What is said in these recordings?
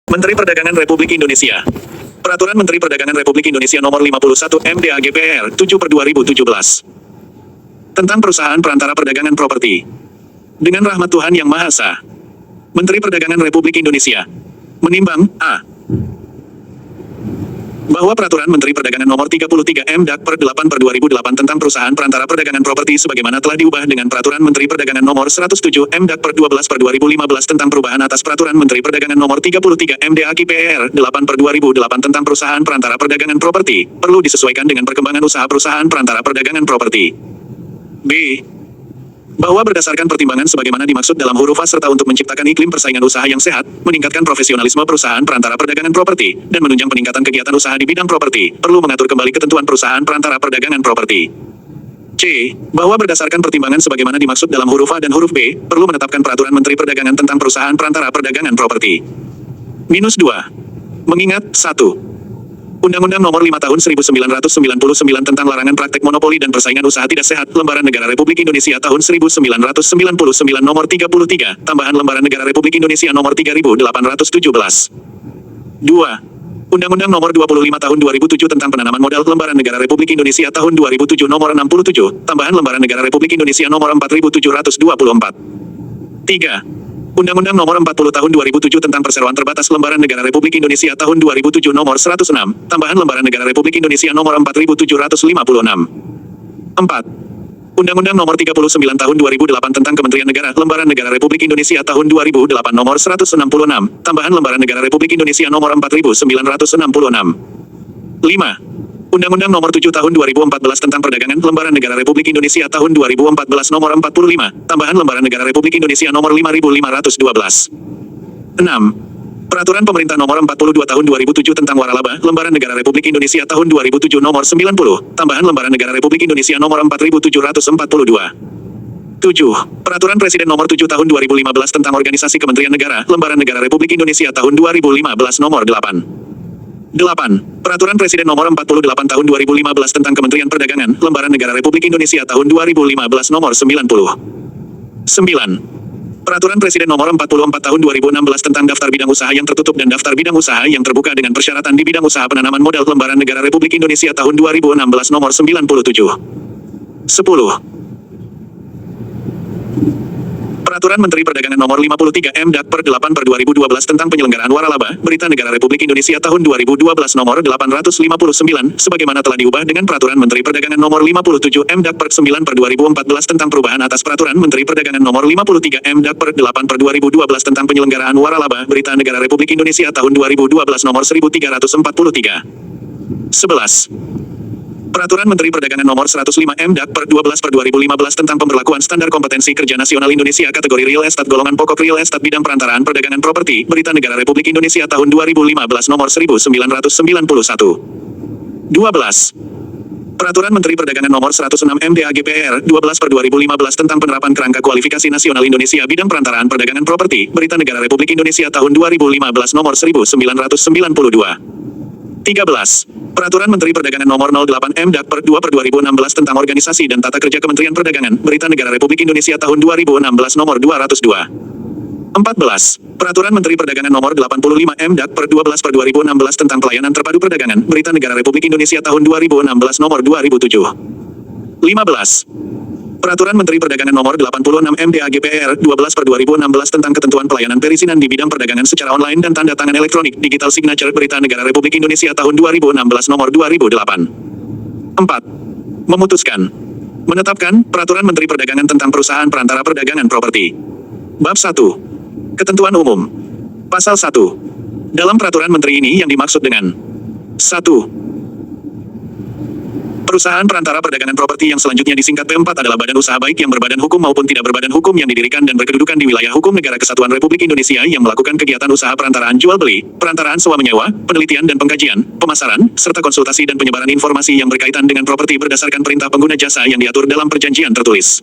Menteri Perdagangan Republik Indonesia. Peraturan Menteri Perdagangan Republik Indonesia Nomor 51 MDAGPR 7/2017. Tentang perusahaan perantara perdagangan properti. Dengan rahmat Tuhan Yang Maha Esa, Menteri Perdagangan Republik Indonesia menimbang A. Bahwa Peraturan Menteri Perdagangan Nomor 33 M.Dak/8/2008 tentang perusahaan perantara perdagangan properti sebagaimana telah diubah dengan Peraturan Menteri Perdagangan Nomor 107 M.Dak/12/2015 tentang perubahan atas Peraturan Menteri Perdagangan Nomor 33 MDAGPR 8/2008 tentang perusahaan perantara perdagangan properti, perlu disesuaikan dengan perkembangan usaha perusahaan perantara perdagangan properti. B. Bahwa berdasarkan pertimbangan sebagaimana dimaksud dalam huruf A serta untuk menciptakan iklim persaingan usaha yang sehat, meningkatkan profesionalisme perusahaan perantara perdagangan properti, dan menunjang peningkatan kegiatan usaha di bidang properti, perlu mengatur kembali ketentuan perusahaan perantara perdagangan properti. C. Bahwa berdasarkan pertimbangan sebagaimana dimaksud dalam huruf A dan huruf B, perlu menetapkan Peraturan Menteri Perdagangan tentang perusahaan perantara perdagangan properti. Minus 2. Mengingat 1. Undang-Undang Nomor 5 Tahun 1999 tentang larangan praktek monopoli dan persaingan usaha tidak sehat, Lembaran Negara Republik Indonesia Tahun 1999 Nomor 33, tambahan Lembaran Negara Republik Indonesia Nomor 3817. 2. Undang-Undang Nomor 25 Tahun 2007 tentang penanaman modal, Lembaran Negara Republik Indonesia Tahun 2007 Nomor 67, tambahan Lembaran Negara Republik Indonesia Nomor 4724. 3. Undang-Undang Nomor 40 Tahun 2007 tentang Perseroan Terbatas, Lembaran Negara Republik Indonesia Tahun 2007 Nomor 106, tambahan Lembaran Negara Republik Indonesia Nomor 4756. 4. Undang-Undang Nomor 39 Tahun 2008 tentang Kementerian Negara, Lembaran Negara Republik Indonesia Tahun 2008 Nomor 166, tambahan Lembaran Negara Republik Indonesia Nomor 4966. 5. Undang-Undang Nomor 7 Tahun 2014 tentang Perdagangan, Lembaran Negara Republik Indonesia Tahun 2014 Nomor 45, tambahan Lembaran Negara Republik Indonesia Nomor 5512. 6. Peraturan Pemerintah Nomor 42 Tahun 2007 tentang Waralaba, Lembaran Negara Republik Indonesia Tahun 2007 Nomor 90, tambahan Lembaran Negara Republik Indonesia Nomor 4742. 7. Peraturan Presiden Nomor 7 Tahun 2015 tentang Organisasi Kementerian Negara, Lembaran Negara Republik Indonesia Tahun 2015 Nomor 8. 8. Peraturan Presiden Nomor 48 Tahun 2015 tentang Kementerian Perdagangan, Lembaran Negara Republik Indonesia Tahun 2015 Nomor 90. 9. Peraturan Presiden Nomor 44 Tahun 2016 tentang Daftar Bidang Usaha yang Tertutup dan Daftar Bidang Usaha yang Terbuka dengan Persyaratan di Bidang Usaha Penanaman Modal, Lembaran Negara Republik Indonesia Tahun 2016 Nomor 97. 10. Peraturan Menteri Perdagangan Nomor 53 M.Dak/8/2012 tentang penyelenggaraan waralaba, Berita Negara Republik Indonesia Tahun 2012 Nomor 859, sebagaimana telah diubah dengan Peraturan Menteri Perdagangan Nomor 57 M.Dak/9/2014 tentang perubahan atas Peraturan Menteri Perdagangan Nomor 53 M.Dak/8/2012 tentang penyelenggaraan waralaba, Berita Negara Republik Indonesia Tahun 2012 Nomor 1343. 11. Peraturan Menteri Perdagangan Nomor 105 M.Dak/12/2015 tentang pemberlakuan standar kompetensi kerja nasional Indonesia kategori real estate golongan pokok real estate bidang perantaraan perdagangan properti, Berita Negara Republik Indonesia Tahun 2015 Nomor 1991. 12. Peraturan Menteri Perdagangan Nomor 106 MDAGPR 12/2015 tentang penerapan kerangka kualifikasi nasional Indonesia bidang perantaraan perdagangan properti, Berita Negara Republik Indonesia Tahun 2015 Nomor 1992. 13. Peraturan Menteri Perdagangan Nomor 08 M.Dak/2/2016 tentang organisasi dan tata kerja Kementerian Perdagangan, Berita Negara Republik Indonesia Tahun 2016 Nomor 202. 14. Peraturan Menteri Perdagangan Nomor 85 M.Dak/12/2016 tentang pelayanan terpadu perdagangan, Berita Negara Republik Indonesia Tahun 2016 Nomor 2007. 15. Peraturan Menteri Perdagangan Nomor 86 MDAGPR 12/2016 tentang ketentuan pelayanan perizinan di bidang perdagangan secara online dan tanda tangan elektronik digital signature, Berita Negara Republik Indonesia Tahun 2016 Nomor 2008. 4. Memutuskan menetapkan Peraturan Menteri Perdagangan tentang perusahaan perantara perdagangan properti. Bab 1. Ketentuan Umum. Pasal 1. Dalam Peraturan Menteri ini yang dimaksud dengan 1. Perusahaan perantara perdagangan properti yang selanjutnya disingkat P4 adalah badan usaha baik yang berbadan hukum maupun tidak berbadan hukum yang didirikan dan berkedudukan di wilayah hukum Negara Kesatuan Republik Indonesia yang melakukan kegiatan usaha perantaraan jual beli, perantaraan sewa menyewa, penelitian dan pengkajian, pemasaran, serta konsultasi dan penyebaran informasi yang berkaitan dengan properti berdasarkan perintah pengguna jasa yang diatur dalam perjanjian tertulis.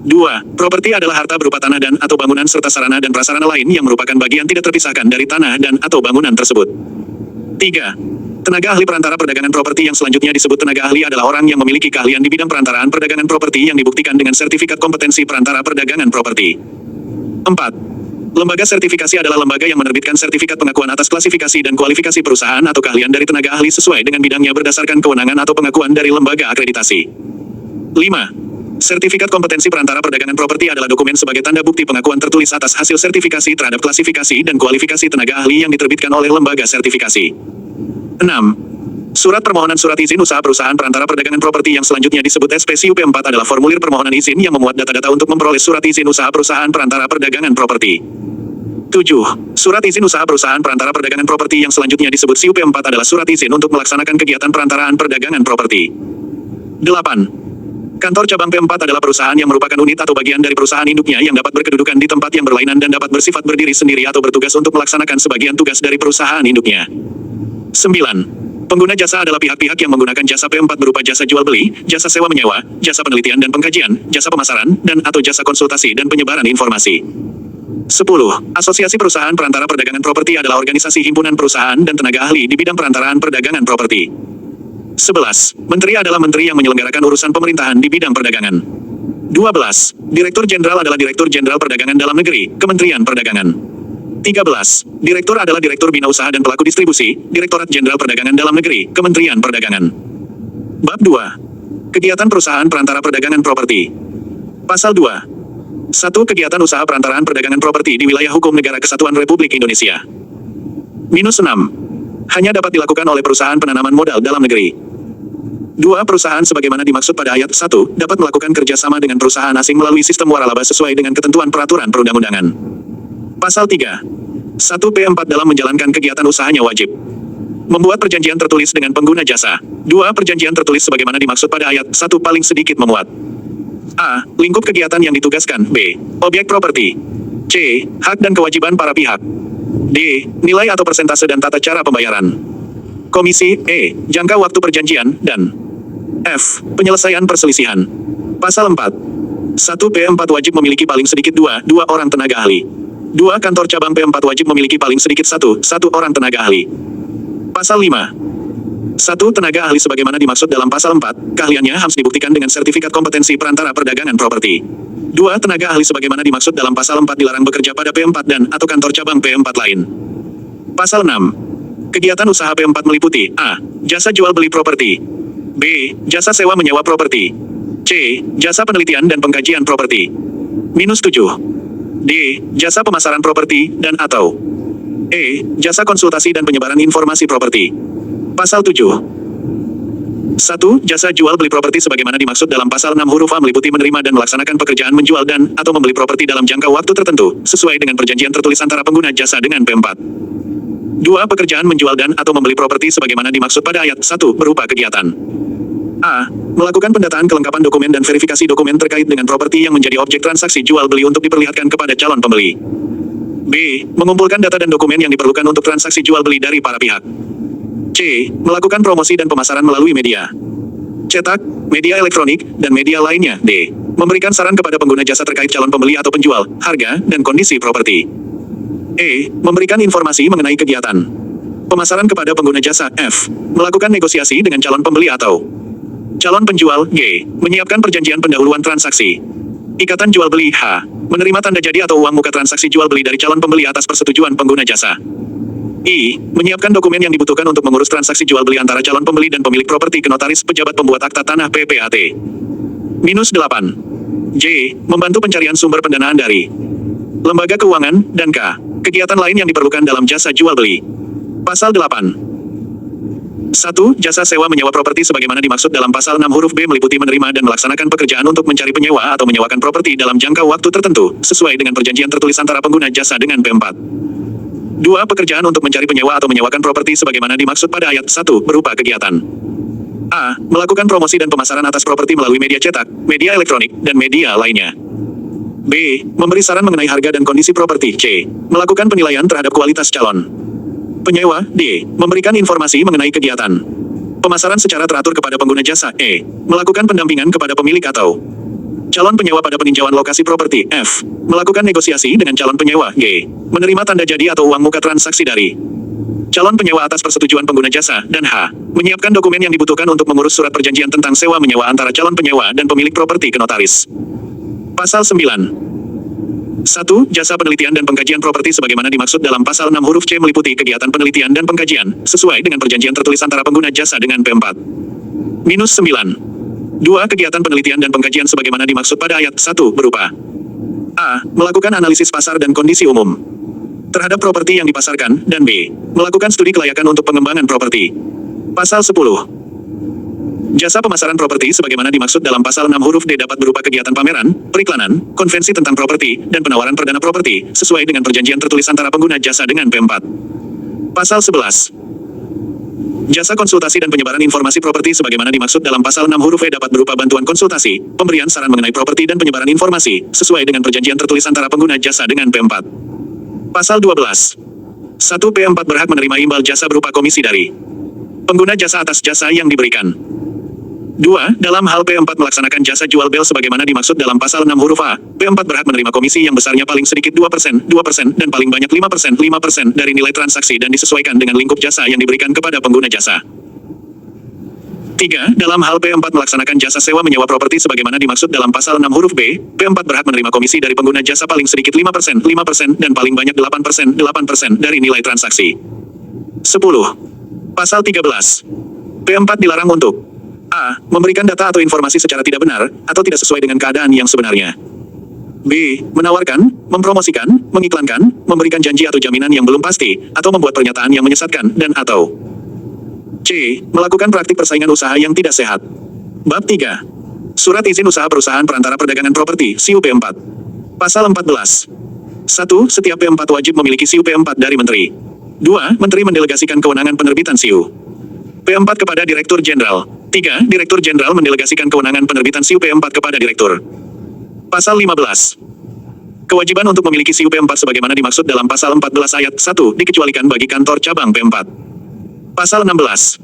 2. Properti adalah harta berupa tanah dan atau bangunan serta sarana dan prasarana lain yang merupakan bagian tidak terpisahkan dari tanah dan atau bangunan tersebut. 3. Tenaga ahli perantara perdagangan properti yang selanjutnya disebut tenaga ahli adalah orang yang memiliki keahlian di bidang perantaraan perdagangan properti yang dibuktikan dengan sertifikat kompetensi perantara perdagangan properti. 4. Lembaga sertifikasi adalah lembaga yang menerbitkan sertifikat pengakuan atas klasifikasi dan kualifikasi perusahaan atau keahlian dari tenaga ahli sesuai dengan bidangnya berdasarkan kewenangan atau pengakuan dari lembaga akreditasi. 5. Sertifikat kompetensi perantara perdagangan properti adalah dokumen sebagai tanda bukti pengakuan tertulis atas hasil sertifikasi terhadap klasifikasi dan kualifikasi tenaga ahli yang diterbitkan oleh lembaga sertifikasi. 6. Surat permohonan surat izin usaha perusahaan perantara perdagangan properti yang selanjutnya disebut SPCUP 4 adalah formulir permohonan izin yang memuat data-data untuk memperoleh surat izin usaha perusahaan perantara perdagangan properti. 7. Surat izin usaha perusahaan perantara perdagangan properti yang selanjutnya disebut CUP 4 adalah surat izin untuk melaksanakan kegiatan perantaraan perdagangan properti. 8. Kantor cabang P4 adalah perusahaan yang merupakan unit atau bagian dari perusahaan induknya yang dapat berkedudukan di tempat yang berlainan dan dapat bersifat berdiri sendiri atau bertugas untuk melaksanakan sebagian tugas dari perusahaan induknya. 9. Pengguna jasa adalah pihak-pihak yang menggunakan jasa P4 berupa jasa jual beli, jasa sewa menyewa, jasa penelitian dan pengkajian, jasa pemasaran, dan atau jasa konsultasi dan penyebaran informasi. 10. Asosiasi Perusahaan Perantara Perdagangan Properti adalah organisasi himpunan perusahaan dan tenaga ahli di bidang perantaraan perdagangan properti. 11. Menteri adalah menteri yang menyelenggarakan urusan pemerintahan di bidang perdagangan. 12. Direktur Jenderal adalah Direktur Jenderal Perdagangan Dalam Negeri, Kementerian Perdagangan. 13. Direktur adalah Direktur Bina Usaha dan Pelaku Distribusi, Direktorat Jenderal Perdagangan Dalam Negeri, Kementerian Perdagangan. Bab 2. Kegiatan Perusahaan Perantara Perdagangan Properti. Pasal 2. 1. Kegiatan usaha perantaraan perdagangan properti di wilayah hukum Negara Kesatuan Republik Indonesia. -6. Hanya dapat dilakukan oleh perusahaan penanaman modal dalam negeri. 2. Perusahaan sebagaimana dimaksud pada ayat 1, dapat melakukan kerjasama dengan perusahaan asing melalui sistem waralaba sesuai dengan ketentuan peraturan perundang-undangan. Pasal 3. 1. P4 dalam menjalankan kegiatan usahanya wajib membuat perjanjian tertulis dengan pengguna jasa. 2. Perjanjian tertulis sebagaimana dimaksud pada ayat 1 paling sedikit memuat a. Lingkup kegiatan yang ditugaskan. B. Objek properti. C. Hak dan kewajiban para pihak. D. Nilai atau persentase dan tata cara pembayaran. Komisi. E. Jangka waktu perjanjian. Dan F. Penyelesaian perselisihan. Pasal 4. 1. P4 wajib memiliki paling sedikit 2 orang tenaga ahli. 2. Kantor cabang P4 wajib memiliki paling sedikit 1 orang tenaga ahli. Pasal 5. 1. Tenaga ahli sebagaimana dimaksud dalam pasal 4, keahliannya harus dibuktikan dengan sertifikat kompetensi perantara perdagangan properti. 2. Tenaga ahli sebagaimana dimaksud dalam pasal 4 dilarang bekerja pada P4 dan atau kantor cabang P4 lain. Pasal 6. Kegiatan usaha P4 meliputi a. Jasa jual beli properti. B. Jasa sewa menyewa properti. C. Jasa penelitian dan pengkajian properti. -7. D. Jasa pemasaran properti dan atau E. Jasa konsultasi dan penyebaran informasi properti. Pasal 7. 1. Jasa jual beli properti sebagaimana dimaksud dalam pasal 6 huruf A meliputi menerima dan melaksanakan pekerjaan menjual dan atau membeli properti dalam jangka waktu tertentu, sesuai dengan perjanjian tertulis antara pengguna jasa dengan P4. 2. Pekerjaan menjual dan atau membeli properti sebagaimana dimaksud pada ayat 1 berupa kegiatan a. Melakukan pendataan kelengkapan dokumen dan verifikasi dokumen terkait dengan properti yang menjadi objek transaksi jual beli untuk diperlihatkan kepada calon pembeli. B. Mengumpulkan data dan dokumen yang diperlukan untuk transaksi jual beli dari para pihak. C. Melakukan promosi dan pemasaran melalui media cetak, media elektronik, dan media lainnya. D. Memberikan saran kepada pengguna jasa terkait calon pembeli atau penjual, harga, dan kondisi properti. E. Memberikan informasi mengenai kegiatan pemasaran kepada pengguna jasa. F. Melakukan negosiasi dengan calon pembeli atau calon penjual. G. Menyiapkan perjanjian pendahuluan transaksi. Ikatan jual beli. H. Menerima tanda jadi atau uang muka transaksi jual beli dari calon pembeli atas persetujuan pengguna jasa. I. Menyiapkan dokumen yang dibutuhkan untuk mengurus transaksi jual beli antara calon pembeli dan pemilik properti ke notaris pejabat pembuat akta tanah PPAT. -8. J. Membantu pencarian sumber pendanaan dari lembaga keuangan, dan K. Kegiatan lain yang diperlukan dalam jasa jual beli. Pasal 8. 1. Jasa sewa menyewa properti sebagaimana dimaksud dalam pasal 6 huruf B meliputi menerima dan melaksanakan pekerjaan untuk mencari penyewa atau menyewakan properti dalam jangka waktu tertentu, sesuai dengan perjanjian tertulis antara pengguna jasa dengan P4. 2. Pekerjaan untuk mencari penyewa atau menyewakan properti sebagaimana dimaksud pada ayat 1 berupa kegiatan a. Melakukan promosi dan pemasaran atas properti melalui media cetak, media elektronik, dan media lainnya. B. Memberi saran mengenai harga dan kondisi properti. C. Melakukan penilaian terhadap kualitas calon penyewa. D. Memberikan informasi mengenai kegiatan pemasaran secara teratur kepada pengguna jasa. E. Melakukan pendampingan kepada pemilik atau calon penyewa pada peninjauan lokasi properti. F. Melakukan negosiasi dengan calon penyewa. G. Menerima tanda jadi atau uang muka transaksi dari calon penyewa atas persetujuan pengguna jasa. Dan H. Menyiapkan dokumen yang dibutuhkan untuk mengurus surat perjanjian tentang sewa menyewa antara calon penyewa dan pemilik properti ke notaris. Pasal 9. 1. Jasa penelitian dan pengkajian properti sebagaimana dimaksud dalam pasal 6 huruf C meliputi kegiatan penelitian dan pengkajian, sesuai dengan perjanjian tertulis antara pengguna jasa dengan P4. Minus 9. 2. Kegiatan penelitian dan pengkajian sebagaimana dimaksud pada ayat 1 berupa A. Melakukan analisis pasar dan kondisi umum terhadap properti yang dipasarkan, dan B. Melakukan studi kelayakan untuk pengembangan properti. Pasal 10. Jasa pemasaran properti sebagaimana dimaksud dalam pasal 6 huruf D dapat berupa kegiatan pameran, periklanan, konvensi tentang properti, dan penawaran perdana properti, sesuai dengan perjanjian tertulis antara pengguna jasa dengan P4. Pasal 11. Jasa konsultasi dan penyebaran informasi properti sebagaimana dimaksud dalam pasal 6 huruf E dapat berupa bantuan konsultasi, pemberian saran mengenai properti dan penyebaran informasi, sesuai dengan perjanjian tertulis antara pengguna jasa dengan P4. Pasal 12. 1. P4 berhak menerima imbal jasa berupa komisi dari pengguna jasa atas jasa yang diberikan. 2. Dalam hal P4 melaksanakan jasa jual bel sebagaimana dimaksud dalam pasal 6 huruf A, P4 berhak menerima komisi yang besarnya paling sedikit 2%, dan paling banyak 5% dari nilai transaksi dan disesuaikan dengan lingkup jasa yang diberikan kepada pengguna jasa. 3. Dalam hal P4 melaksanakan jasa sewa menyewa properti sebagaimana dimaksud dalam pasal 6 huruf B, P4 berhak menerima komisi dari pengguna jasa paling sedikit 5%, dan paling banyak 8% dari nilai transaksi. 10. Pasal 13. P4 dilarang untuk A. Memberikan data atau informasi secara tidak benar, atau tidak sesuai dengan keadaan yang sebenarnya. B. Menawarkan, mempromosikan, mengiklankan, memberikan janji atau jaminan yang belum pasti, atau membuat pernyataan yang menyesatkan, dan atau C. Melakukan praktik persaingan usaha yang tidak sehat. Bab 3. Surat izin usaha perusahaan perantara perdagangan properti, SIU P4. Pasal 14. 1. Setiap P4 wajib memiliki SIU P4 dari Menteri. 2. Menteri mendelegasikan kewenangan penerbitan SIU P4 kepada Direktur Jenderal. 3. Direktur Jenderal mendelegasikan kewenangan penerbitan SIU P4 kepada Direktur. Pasal 15. Kewajiban untuk memiliki SIU P4 sebagaimana dimaksud dalam pasal 14 ayat 1 dikecualikan bagi kantor cabang P4. Pasal 16.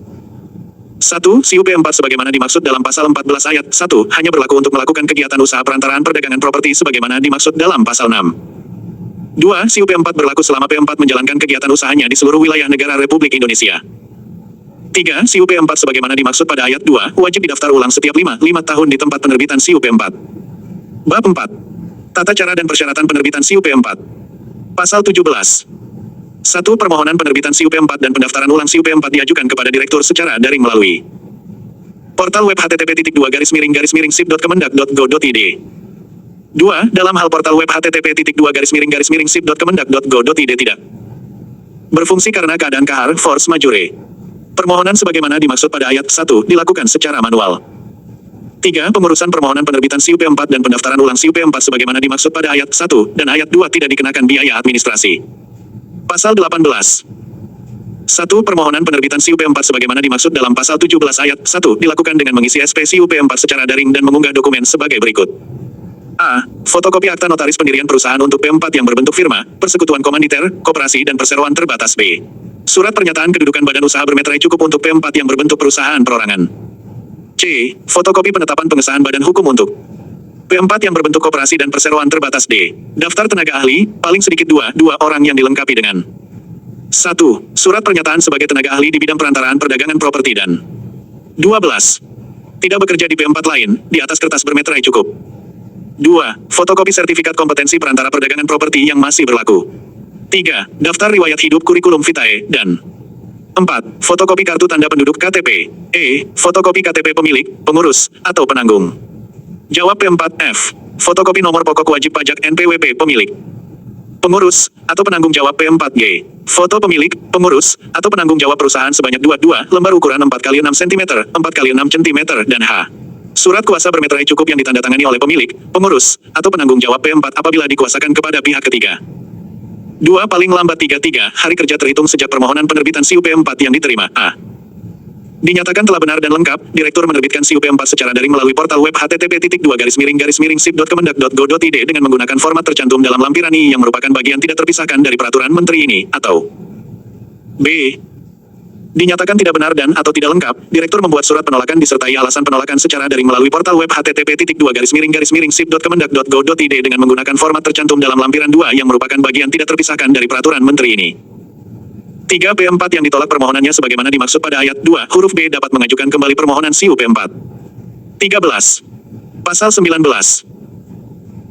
1. SIU P4 sebagaimana dimaksud dalam pasal 14 ayat 1 hanya berlaku untuk melakukan kegiatan usaha perantaraan perdagangan properti sebagaimana dimaksud dalam pasal 6. 2. SIU P4 berlaku selama P4 menjalankan kegiatan usahanya di seluruh wilayah negara Republik Indonesia. 3. SIU P4 sebagaimana dimaksud pada ayat 2, wajib didaftar ulang setiap 5 tahun di tempat penerbitan SIU P4. Bab 4. Tata cara dan persyaratan penerbitan SIU P4. Pasal 17. 1. Permohonan penerbitan SIU P4 dan pendaftaran ulang SIU P4 diajukan kepada direktur secara daring melalui portal web http://sip.kemendak.go.id. 2. Dalam hal portal web http://sip.kemendak.go.id tidak berfungsi karena keadaan kahar force majeure. Permohonan sebagaimana dimaksud pada ayat 1 dilakukan secara manual. 3. Pengurusan permohonan penerbitan SIU P4 dan pendaftaran ulang SIU P4 sebagaimana dimaksud pada ayat 1 dan ayat 2 tidak dikenakan biaya administrasi. Pasal 18. 1. Permohonan penerbitan SIU P4 sebagaimana dimaksud dalam pasal 17 ayat 1 dilakukan dengan mengisi SP SIU P4 secara daring dan mengunggah dokumen sebagai berikut. A. Fotokopi akta notaris pendirian perusahaan untuk P4 yang berbentuk firma, persekutuan komanditer, koperasi dan perseroan terbatas. B. Surat pernyataan kedudukan badan usaha bermeterai cukup untuk P4 yang berbentuk perusahaan perorangan. C. Fotokopi penetapan pengesahan badan hukum untuk P4 yang berbentuk koperasi dan perseroan terbatas. D. Daftar tenaga ahli, paling sedikit 2 orang yang dilengkapi dengan 1. Surat pernyataan sebagai tenaga ahli di bidang perantaraan perdagangan properti dan 12. Tidak bekerja di P4 lain, di atas kertas bermeterai cukup. 2. Fotokopi sertifikat kompetensi perantara perdagangan properti yang masih berlaku. 3. Daftar riwayat hidup kurikulum vitae, dan 4. Fotokopi kartu tanda penduduk KTP. Fotokopi KTP pemilik, pengurus, atau penanggung jawab P4. F. Fotokopi nomor pokok wajib pajak NPWP pemilik, pengurus, atau penanggung jawab P4. G. Foto pemilik, pengurus, atau penanggung jawab perusahaan sebanyak 2 lembar ukuran 4x6 cm, 4x6 cm, dan H. Surat kuasa bermeterai cukup yang ditandatangani oleh pemilik, pengurus, atau penanggung jawab P4 apabila dikuasakan kepada pihak ketiga. 2. Paling lambat 3 hari kerja terhitung sejak permohonan penerbitan SIU P4 yang diterima. A. Dinyatakan telah benar dan lengkap, Direktur menerbitkan SIU P4 secara daring melalui portal web http://sip.kemendak.go.id dengan menggunakan format tercantum dalam lampiran I yang merupakan bagian tidak terpisahkan dari peraturan menteri ini, atau B. Dinyatakan tidak benar dan atau tidak lengkap, Direktur membuat surat penolakan disertai alasan penolakan secara daring melalui portal web http://sip.kemendak.go.id dengan menggunakan format tercantum dalam lampiran 2 yang merupakan bagian tidak terpisahkan dari peraturan menteri ini. 3. P4 yang ditolak permohonannya sebagaimana dimaksud pada ayat 2 huruf B dapat mengajukan kembali permohonan SIU P4. 13. Pasal 19.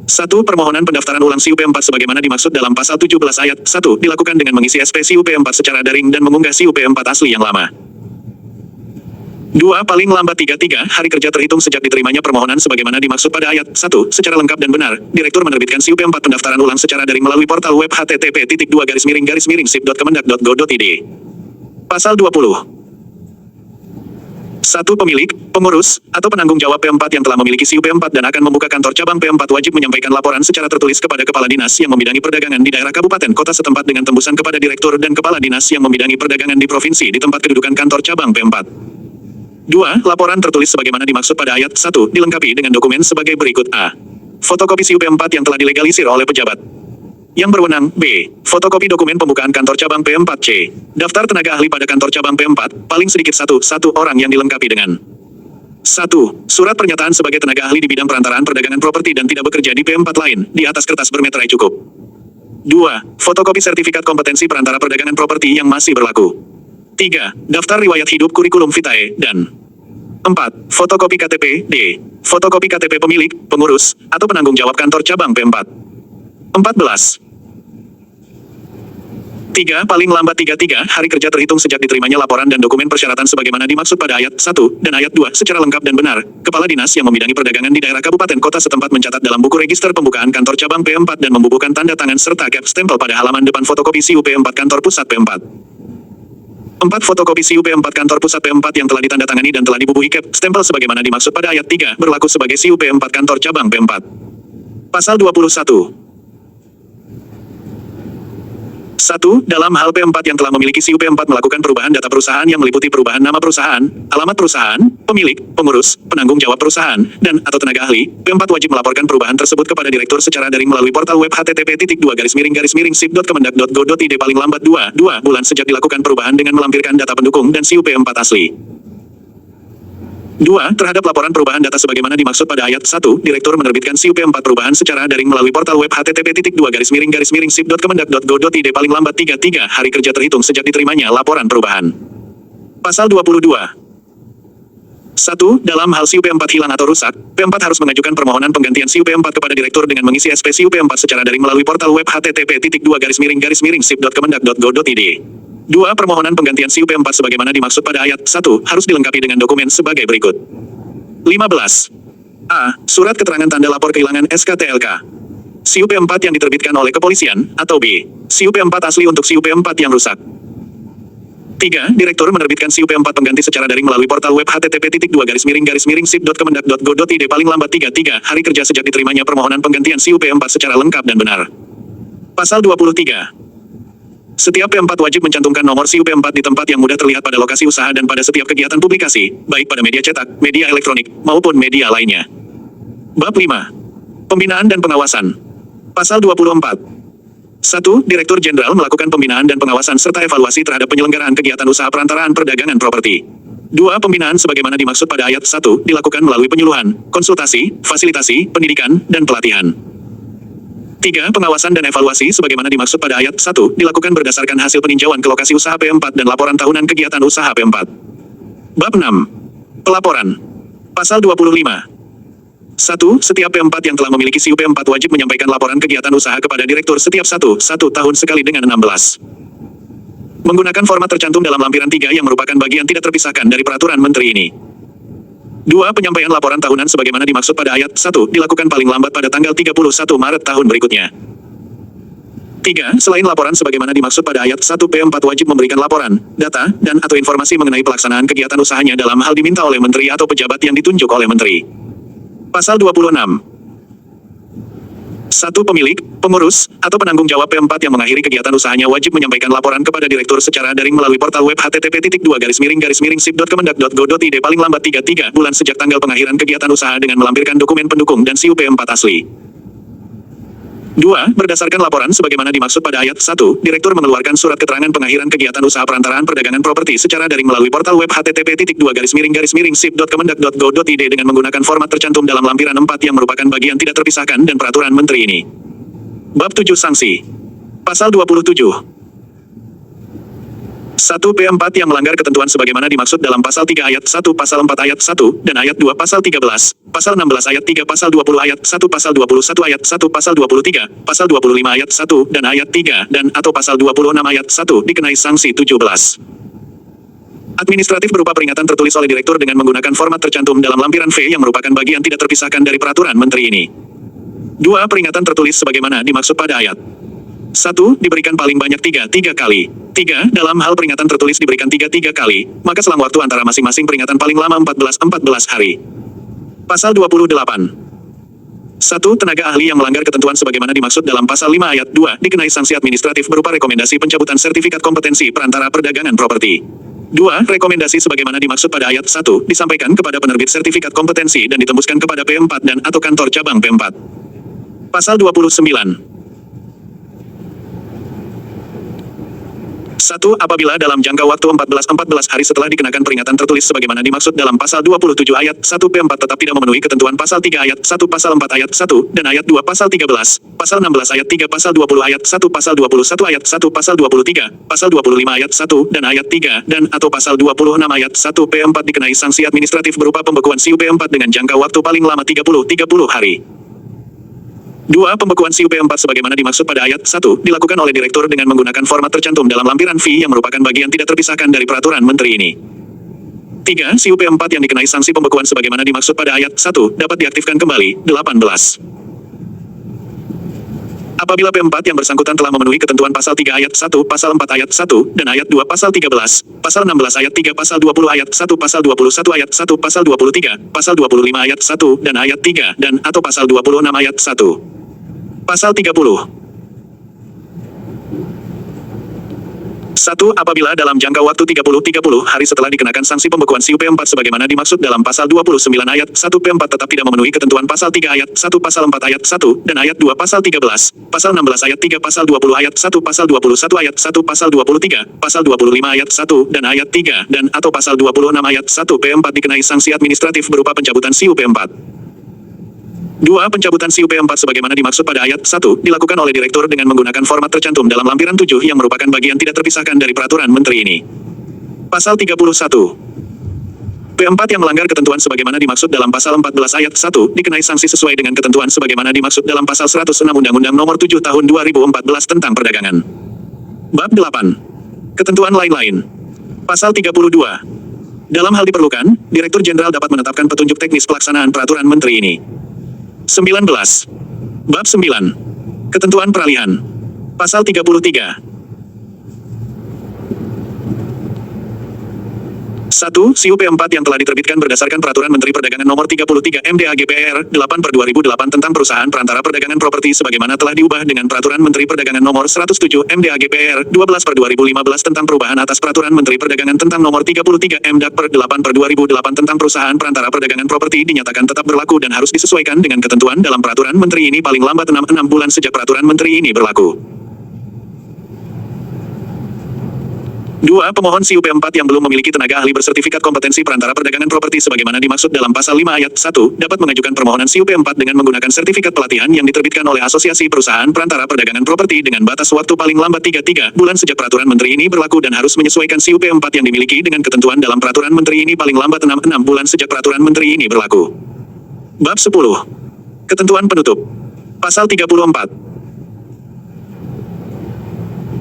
1. Permohonan pendaftaran ulang SIUP 4 sebagaimana dimaksud dalam pasal 17 ayat 1 dilakukan dengan mengisi SP SIUP 4 secara daring dan mengunggah SIUP 4 asli yang lama. 2. Paling lambat 33 hari kerja terhitung sejak diterimanya permohonan sebagaimana dimaksud pada ayat 1 secara lengkap dan benar. Direktur menerbitkan SIUP 4 pendaftaran ulang secara daring melalui portal web http://sip.kemendak.go.id. Pasal 20. 1. Pemilik, pengurus, atau penanggung jawab P4 yang telah memiliki SIUP 4 dan akan membuka kantor cabang P4 wajib menyampaikan laporan secara tertulis kepada Kepala Dinas yang membidangi perdagangan di daerah kabupaten kota setempat dengan tembusan kepada Direktur dan Kepala Dinas yang membidangi perdagangan di provinsi di tempat kedudukan kantor cabang P4. 2. Laporan tertulis sebagaimana dimaksud pada ayat 1 dilengkapi dengan dokumen sebagai berikut. A. Fotokopi SIUP 4 yang telah dilegalisir oleh pejabat yang berwenang. B. Fotokopi dokumen pembukaan kantor cabang P4. C. Daftar tenaga ahli pada kantor cabang P4, paling sedikit satu orang yang dilengkapi dengan 1. Surat pernyataan sebagai tenaga ahli di bidang perantaraan perdagangan properti dan tidak bekerja di P4 lain, di atas kertas bermeterai cukup. 2. Fotokopi sertifikat kompetensi perantara perdagangan properti yang masih berlaku. 3. Daftar riwayat hidup kurikulum vitae, dan 4. Fotokopi KTP. D. Fotokopi KTP pemilik, pengurus, atau penanggung jawab kantor cabang P4. 14. 3. Paling lambat 33 hari kerja terhitung sejak diterimanya laporan dan dokumen persyaratan sebagaimana dimaksud pada ayat 1 dan ayat 2 secara lengkap dan benar. Kepala Dinas yang membidangi perdagangan di daerah kabupaten kota setempat mencatat dalam buku register pembukaan kantor cabang P4 dan membubuhkan tanda tangan serta cap stempel pada halaman depan fotokopi SIUP 4 kantor pusat P4. 4. Fotokopi SIUP 4 kantor pusat P4 yang telah ditandatangani dan telah dibubuhi cap stempel sebagaimana dimaksud pada ayat 3 berlaku sebagai SIUP 4 kantor cabang P4. Pasal 21. 1. Dalam hal P4 yang telah memiliki SIUP 4 melakukan perubahan data perusahaan yang meliputi perubahan nama perusahaan, alamat perusahaan, pemilik, pengurus, penanggung jawab perusahaan, dan atau tenaga ahli, P4 wajib melaporkan perubahan tersebut kepada direktur secara daring melalui portal web http://sip.kemendak.go.id paling lambat 2 bulan sejak dilakukan perubahan dengan melampirkan data pendukung dan SIUP 4 asli. 2. Terhadap laporan perubahan data sebagaimana dimaksud pada ayat 1, Direktur menerbitkan SIUP 4 perubahan secara daring melalui portal web http://sip.kemendak.go.id paling lambat 33 hari kerja terhitung sejak diterimanya laporan perubahan. Pasal 22. 1. Dalam hal SIUP 4 hilang atau rusak, P4 harus mengajukan permohonan penggantian SIUP 4 kepada Direktur dengan mengisi SP SIUP 4 secara daring melalui portal web http://sip.kemendak.go.id. 2. Permohonan penggantian SIUP 4 sebagaimana dimaksud pada ayat 1 harus dilengkapi dengan dokumen sebagai berikut. 15. A. Surat keterangan tanda lapor kehilangan SKTLK. SIUP 4 yang diterbitkan oleh kepolisian, atau B. SIUP 4 asli untuk SIUP 4 yang rusak. 3. Direktur menerbitkan SIUP 4 pengganti secara daring melalui portal web http://sip.kemendak.go.id paling lambat 33 hari kerja sejak diterimanya permohonan penggantian SIUP 4 secara lengkap dan benar. Pasal 23. Setiap P4 wajib mencantumkan nomor SIUP 4 di tempat yang mudah terlihat pada lokasi usaha dan pada setiap kegiatan publikasi, baik pada media cetak, media elektronik, maupun media lainnya. Bab 5. Pembinaan dan pengawasan. Pasal 24. 1. Direktur Jenderal melakukan pembinaan dan pengawasan serta evaluasi terhadap penyelenggaraan kegiatan usaha perantaraan perdagangan properti. 2. Pembinaan sebagaimana dimaksud pada ayat 1 dilakukan melalui penyuluhan, konsultasi, fasilitasi, pendidikan, dan pelatihan. 3. Pengawasan dan evaluasi sebagaimana dimaksud pada ayat 1 dilakukan berdasarkan hasil peninjauan ke lokasi usaha P4 dan laporan tahunan kegiatan usaha P4. Bab 6. Pelaporan. Pasal 25. 1. Setiap P4 yang telah memiliki SIUP 4 wajib menyampaikan laporan kegiatan usaha kepada Direktur setiap 1 tahun sekali dengan 16. Menggunakan format tercantum dalam lampiran 3 yang merupakan bagian tidak terpisahkan dari peraturan menteri ini. 2. Penyampaian laporan tahunan sebagaimana dimaksud pada ayat 1 dilakukan paling lambat pada tanggal 31 Maret tahun berikutnya. 3. Selain laporan sebagaimana dimaksud pada ayat 1 P4 wajib memberikan laporan, data, dan atau informasi mengenai pelaksanaan kegiatan usahanya dalam hal diminta oleh menteri atau pejabat yang ditunjuk oleh menteri. Pasal 26. 1. Pemilik, pengurus, atau penanggung jawab P4 yang mengakhiri kegiatan usahanya wajib menyampaikan laporan kepada direktur secara daring melalui portal web http://sip.kemendak.go.id paling lambat 33 bulan sejak tanggal pengakhiran kegiatan usaha dengan melampirkan dokumen pendukung dan SIUP 4 asli. 2. Berdasarkan laporan sebagaimana dimaksud pada ayat 1, Direktur mengeluarkan surat keterangan pengakhiran kegiatan usaha perantaraan perdagangan properti secara daring melalui portal web http://sip.kemendak.go.id dengan menggunakan format tercantum dalam lampiran 4 yang merupakan bagian tidak terpisahkan dan peraturan menteri ini. Bab 7 Sanksi. Pasal 27. 1. P4 yang melanggar ketentuan sebagaimana dimaksud dalam pasal 3 ayat 1 pasal 4 ayat 1 dan ayat 2 pasal 13, pasal 16 ayat 3 pasal 20 ayat 1 pasal 21 ayat 1 pasal 23, pasal 25 ayat 1 dan ayat 3 dan atau pasal 26 ayat 1 dikenai sanksi 17. Administratif berupa peringatan tertulis oleh direktur dengan menggunakan format tercantum dalam lampiran V yang merupakan bagian tidak terpisahkan dari peraturan menteri ini. 2. Peringatan tertulis sebagaimana dimaksud pada ayat 1. Diberikan paling banyak 3 kali. 3. Dalam hal peringatan tertulis diberikan 3 kali, maka selang waktu antara masing-masing peringatan paling lama 14 hari. Pasal 28. 1. Tenaga ahli yang melanggar ketentuan sebagaimana dimaksud dalam pasal 5 ayat 2 dikenai sanksi administratif berupa rekomendasi pencabutan sertifikat kompetensi perantara perdagangan properti. 2. Rekomendasi sebagaimana dimaksud pada ayat 1 disampaikan kepada penerbit sertifikat kompetensi dan ditembuskan kepada P4 dan atau kantor cabang P4. Pasal 29. 1. Apabila dalam jangka waktu 14 hari setelah dikenakan peringatan tertulis sebagaimana dimaksud dalam pasal 27 ayat 1 P4 tetap tidak memenuhi ketentuan pasal 3 ayat 1 pasal 4 ayat 1 dan ayat 2 pasal 13, pasal 16 ayat 3 pasal 20 ayat 1 pasal 21 ayat 1 pasal 23, pasal 25 ayat 1 dan ayat 3 dan atau pasal 26 ayat 1 P4 dikenai sanksi administratif berupa pembekuan SIU P4 dengan jangka waktu paling lama 30 hari. 2. Pembekuan SIU P4 sebagaimana dimaksud pada ayat 1 dilakukan oleh direktur dengan menggunakan format tercantum dalam lampiran V yang merupakan bagian tidak terpisahkan dari peraturan menteri ini. 3. SIU P4 yang dikenai sanksi pembekuan sebagaimana dimaksud pada ayat 1 dapat diaktifkan kembali. 18. Apabila P4 yang bersangkutan telah memenuhi ketentuan pasal 3 ayat 1 pasal 4 ayat 1 dan ayat 2 pasal 13, pasal 16 ayat 3 pasal 20 ayat 1 pasal 21 ayat 1 pasal 23, pasal 25 ayat 1 dan ayat 3 dan atau pasal 26 ayat 1. Pasal 30. 1. Apabila dalam jangka waktu 30 hari setelah dikenakan sanksi pembekuan SIU P4 sebagaimana dimaksud dalam pasal 29 ayat 1 P4 tetap tidak memenuhi ketentuan pasal 3 ayat 1 pasal 4 ayat 1 dan ayat 2 pasal 13, pasal 16 ayat 3 pasal 20 ayat 1 pasal 21 ayat 1 pasal 23, pasal 25 ayat 1 dan ayat 3 dan atau pasal 26 ayat 1 P4 dikenai sanksi administratif berupa pencabutan SIU P4. 2. Pencabutan SIU P4 sebagaimana dimaksud pada ayat 1 dilakukan oleh direktur dengan menggunakan format tercantum dalam lampiran 7 yang merupakan bagian tidak terpisahkan dari peraturan menteri ini. Pasal 31. P4 yang melanggar ketentuan sebagaimana dimaksud dalam pasal 14 ayat 1 dikenai sanksi sesuai dengan ketentuan sebagaimana dimaksud dalam pasal 106 Undang-Undang Nomor 7 Tahun 2014 tentang Perdagangan. Bab 8. Ketentuan lain-lain. Pasal 32. Dalam hal diperlukan, Direktur Jenderal dapat menetapkan petunjuk teknis pelaksanaan peraturan menteri ini. 19. Bab 9. Ketentuan peralihan. Pasal 33. 1. SIU P4 yang telah diterbitkan berdasarkan Peraturan Menteri Perdagangan Nomor 33 MDAGPR 8/2008 tentang perusahaan perantara perdagangan properti sebagaimana telah diubah dengan Peraturan Menteri Perdagangan Nomor 107 MDAGPR 12/2015 tentang perubahan atas Peraturan Menteri Perdagangan tentang Nomor 33 MDAGPR 8/2008 tentang perusahaan perantara perdagangan properti dinyatakan tetap berlaku dan harus disesuaikan dengan ketentuan dalam Peraturan Menteri ini paling lambat 6 bulan sejak Peraturan Menteri ini berlaku. 2. Pemohon SIU P4 yang belum memiliki tenaga ahli bersertifikat kompetensi perantara perdagangan properti sebagaimana dimaksud dalam pasal 5 ayat 1 dapat mengajukan permohonan SIU P4 dengan menggunakan sertifikat pelatihan yang diterbitkan oleh Asosiasi Perusahaan Perantara Perdagangan Properti dengan batas waktu paling lambat 3 bulan sejak peraturan menteri ini berlaku dan harus menyesuaikan SIU P4 yang dimiliki dengan ketentuan dalam peraturan menteri ini paling lambat 6 bulan sejak peraturan menteri ini berlaku. Bab 10. Ketentuan penutup. Pasal 34.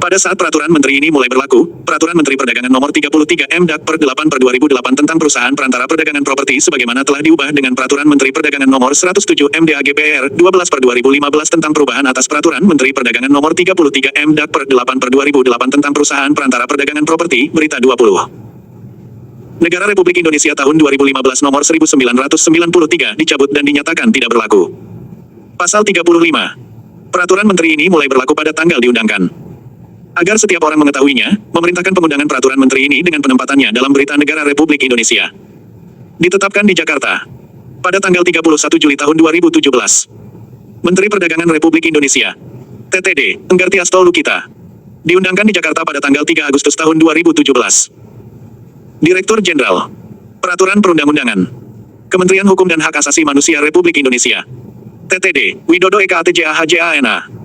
Pada saat peraturan menteri ini mulai berlaku, Peraturan Menteri Perdagangan Nomor 33 MDAGPR 8/2008 tentang perusahaan perantara perdagangan properti sebagaimana telah diubah dengan Peraturan Menteri Perdagangan Nomor 107 MDAGPR 12/2015 tentang perubahan atas Peraturan Menteri Perdagangan Nomor 33 MDAGPR 8/2008 tentang perusahaan perantara perdagangan properti, Berita 20. Negara Republik Indonesia tahun 2015 Nomor 1993 dicabut dan dinyatakan tidak berlaku. Pasal 35. Peraturan menteri ini mulai berlaku pada tanggal diundangkan. Agar setiap orang mengetahuinya, memerintahkan pengundangan peraturan menteri ini dengan penempatannya dalam Berita Negara Republik Indonesia. Ditetapkan di Jakarta. Pada tanggal 31 Juli tahun 2017. Menteri Perdagangan Republik Indonesia. TTD, Enggarti Asto Lukita. Diundangkan di Jakarta pada tanggal 3 Agustus tahun 2017. Direktur Jenderal. Peraturan Perundang-undangan. Kementerian Hukum dan Hak Asasi Manusia Republik Indonesia. TTD, Widodo Eka ATJA HJANA.